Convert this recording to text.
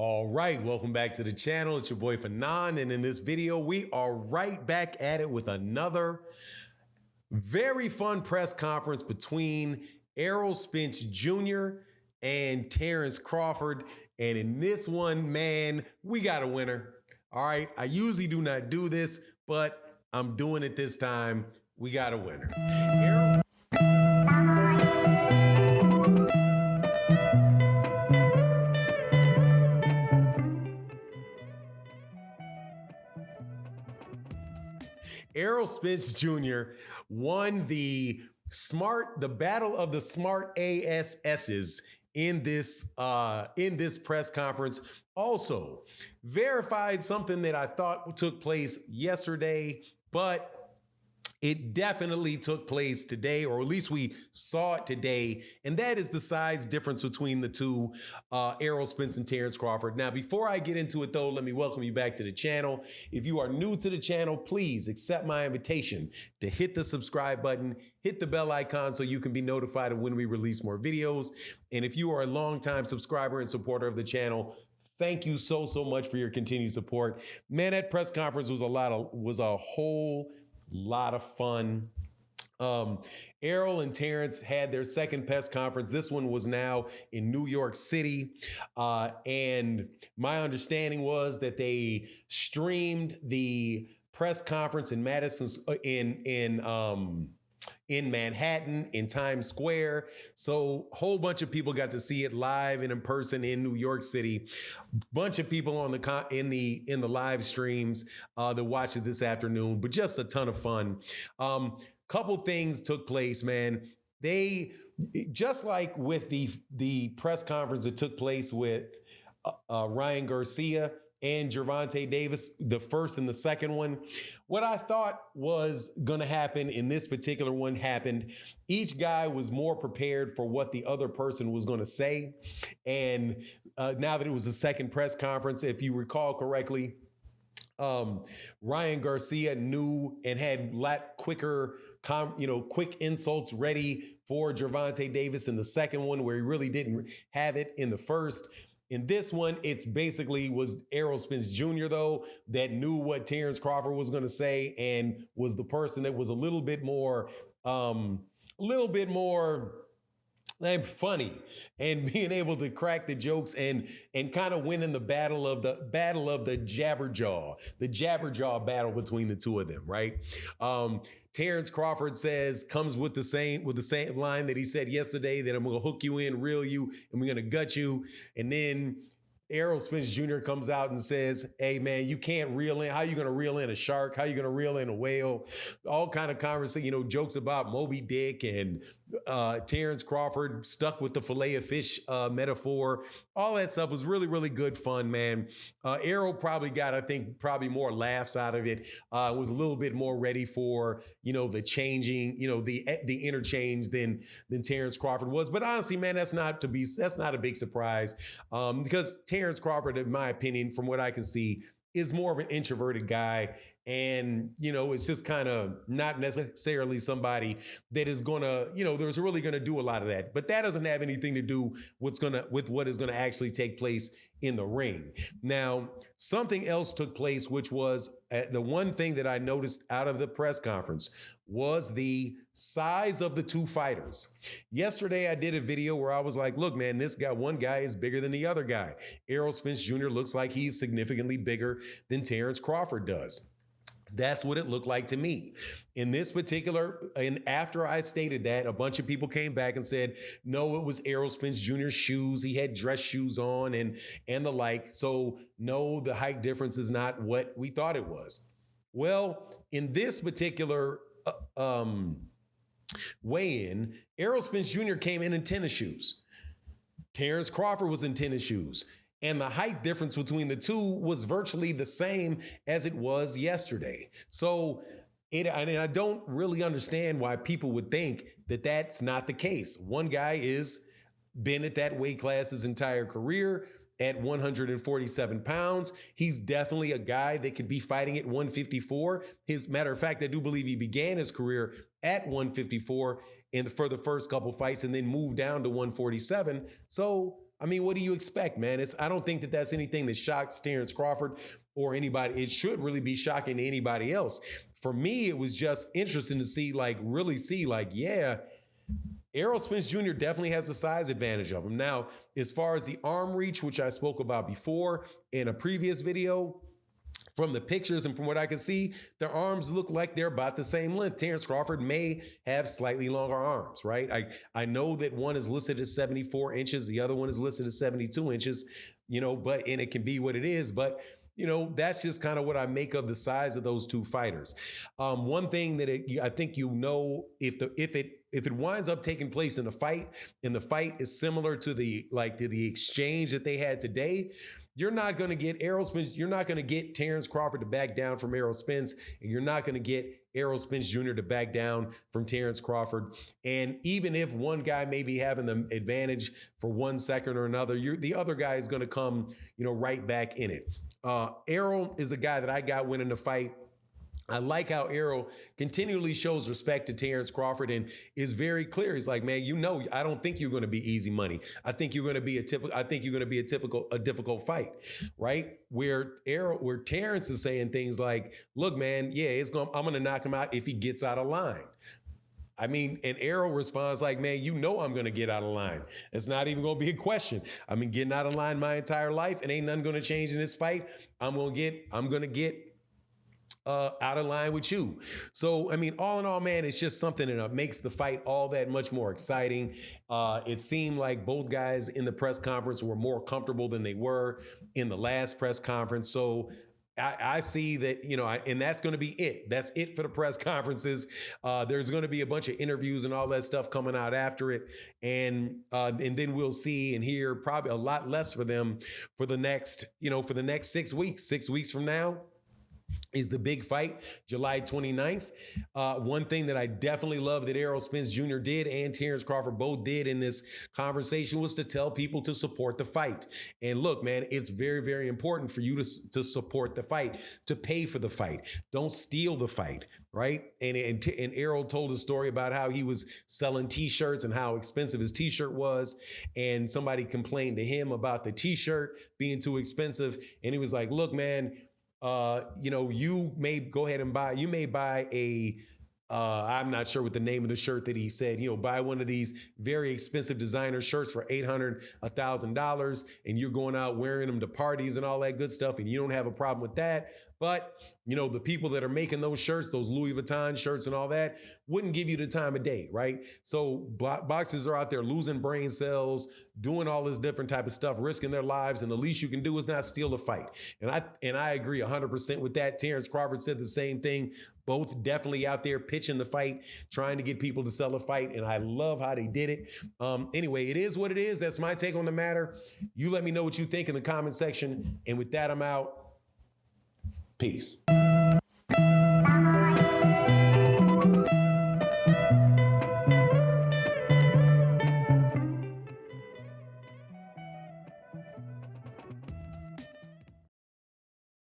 All right, welcome back to the channel. It's your boy Fanon, and in this video, we are right back at it with another very fun press conference between Errol Spence Jr. and Terence Crawford. And in this one, man, we got a winner. All right, I usually do not do this, but I'm doing it this time. We got a winner. Errol Spence Jr. won the battle of the smart ASSs in this press conference. Also verified something that I thought took place yesterday, but it definitely took place today, or at least we saw it today, and that is the size difference between the two, Errol Spence and Terence Crawford. Now, before I get into it, though, let me welcome you back to the channel. If you are new to the channel, please accept my invitation to hit the subscribe button, hit the bell icon so you can be notified of when we release more videos. And if you are a longtime subscriber and supporter of the channel, thank you so much for your continued support. Man, that press conference was a whole lot of fun. Errol and Terence had their second press conference. This one was now in New York City. And my understanding was that they streamed the press conference in in Manhattan, in Times Square. So a whole bunch of people got to see it live and in person in New York City. Bunch of people on in the live streams that watched it this afternoon, but just a ton of fun. Couple things took place, man. They, just like with the press conference that took place with Ryan Garcia and Gervonta Davis, the first and the second one, what I thought was going to happen in this particular one happened. Each guy was more prepared for what the other person was going to say. And now that it was the second press conference, if you recall correctly, Ryan Garcia knew and had a lot quicker, quick insults ready for Gervonta Davis in the second one, where he really didn't have it in the first. In this one, it's basically was Errol Spence Jr., though, that knew what Terence Crawford was going to say and was the person that was a little bit more funny and being able to crack the jokes and kind of winning the battle of the jabberjaw battle between the two of them, right? Terence Crawford comes with the same line that he said yesterday, that I'm going to hook you in, reel you, and we're going to gut you. And then Errol Spence Jr. comes out and says, hey, man, you can't reel in. How are you going to reel in a shark? How are you going to reel in a whale? All kind of conversation, jokes about Moby Dick, and Terence Crawford stuck with the fillet of fish metaphor. All that stuff was really, really good fun, man. Errol probably got, I think, more laughs out of it. Was a little bit more ready for, the changing, the interchange than Terence Crawford was. But honestly, man, that's not a big surprise, because Terence Crawford, in my opinion, from what I can see, is more of an introverted guy. And, it's just kind of not necessarily somebody that is going to, there's really going to do a lot of that. But that doesn't have anything to do with what is going to actually take place in the ring. Now, something else took place, which was the one thing that I noticed out of the press conference was the size of the two fighters. Yesterday, I did a video where I was like, look, man, one guy is bigger than the other guy. Errol Spence Jr. looks like he's significantly bigger than Terence Crawford does. That's what it looked like to me. In this particular, and after I stated that, a bunch of people came back and said, no, it was Errol Spence Jr.'s shoes. He had dress shoes on and the like. So no, the height difference is not what we thought it was. Well, in this particular weigh-in, Errol Spence Jr. came in tennis shoes. Terence Crawford was in tennis shoes. And the height difference between the two was virtually the same as it was yesterday. So I don't really understand why people would think that that's not the case. One guy has been at that weight class his entire career at 147 pounds. He's definitely a guy that could be fighting at 154. Matter of fact, I do believe he began his career at 154 for the first couple fights and then moved down to 147. So I mean, what do you expect, man? I don't think that that's anything that shocks Terence Crawford or anybody. It should really be shocking to anybody else. For me, it was just interesting to see, yeah, Errol Spence Jr. definitely has the size advantage of him. Now, as far as the arm reach, which I spoke about before in a previous video, from the pictures and from what I can see, their arms look like they're about the same length. Terence Crawford may have slightly longer arms, right? I know that one is listed as 74 inches, the other one is listed as 72 inches, and it can be what it is, but that's just kind of what I make of the size of those two fighters. One thing that I think if it winds up taking place in the fight, and the fight is similar to the exchange that they had today, you're not going to get Errol Spence. You're not going to get Terence Crawford to back down from Errol Spence, and you're not going to get Errol Spence Jr. to back down from Terence Crawford. And even if one guy may be having the advantage for 1 second or another, the other guy is going to come, right back in it. Errol is the guy that I got winning the fight. I like how Errol continually shows respect to Terence Crawford and is very clear. He's like, man, I don't think you're going to be easy money. I think you're going to be a difficult fight, right? Where Terence is saying things like, look, man, yeah, I'm going to knock him out if he gets out of line. I mean, and Errol responds like, man, I'm going to get out of line. It's not even going to be a question. I've been getting out of line my entire life, and ain't nothing going to change in this fight. I'm going to get out of line with you. So, I mean, all in all, man, it's just something that makes the fight all that much more exciting. It seemed like both guys in the press conference were more comfortable than they were in the last press conference. So I see that, and that's going to be it. That's it for the press conferences. There's going to be a bunch of interviews and all that stuff coming out after it. And then we'll see and hear probably a lot less for them for the next 6 weeks. 6 weeks from now is the big fight, July 29th. One thing that I definitely love that Errol Spence Jr. did and Terence Crawford both did in this conversation was to tell people to support the fight. And look, man, it's very, very important for you to support the fight, to pay for the fight. Don't steal the fight, right? And Errol told a story about how he was selling T-shirts and how expensive his T-shirt was. And somebody complained to him about the T-shirt being too expensive. And he was like, look, man, you may buy I'm not sure what the name of the shirt that he said, buy one of these very expensive designer shirts for $800, $1,000, and you're going out wearing them to parties and all that good stuff. And you don't have a problem with that. But, the people that are making those shirts, those Louis Vuitton shirts and all that, wouldn't give you the time of day, right? So boxers are out there losing brain cells, doing all this different type of stuff, risking their lives, and the least you can do is not steal the fight. And I agree 100% with that. Terence Crawford said the same thing. Both definitely out there pitching the fight, trying to get people to sell the fight, and I love how they did it. Anyway, it is what it is. That's my take on the matter. You let me know what you think in the comment section. And with that, I'm out. Peace.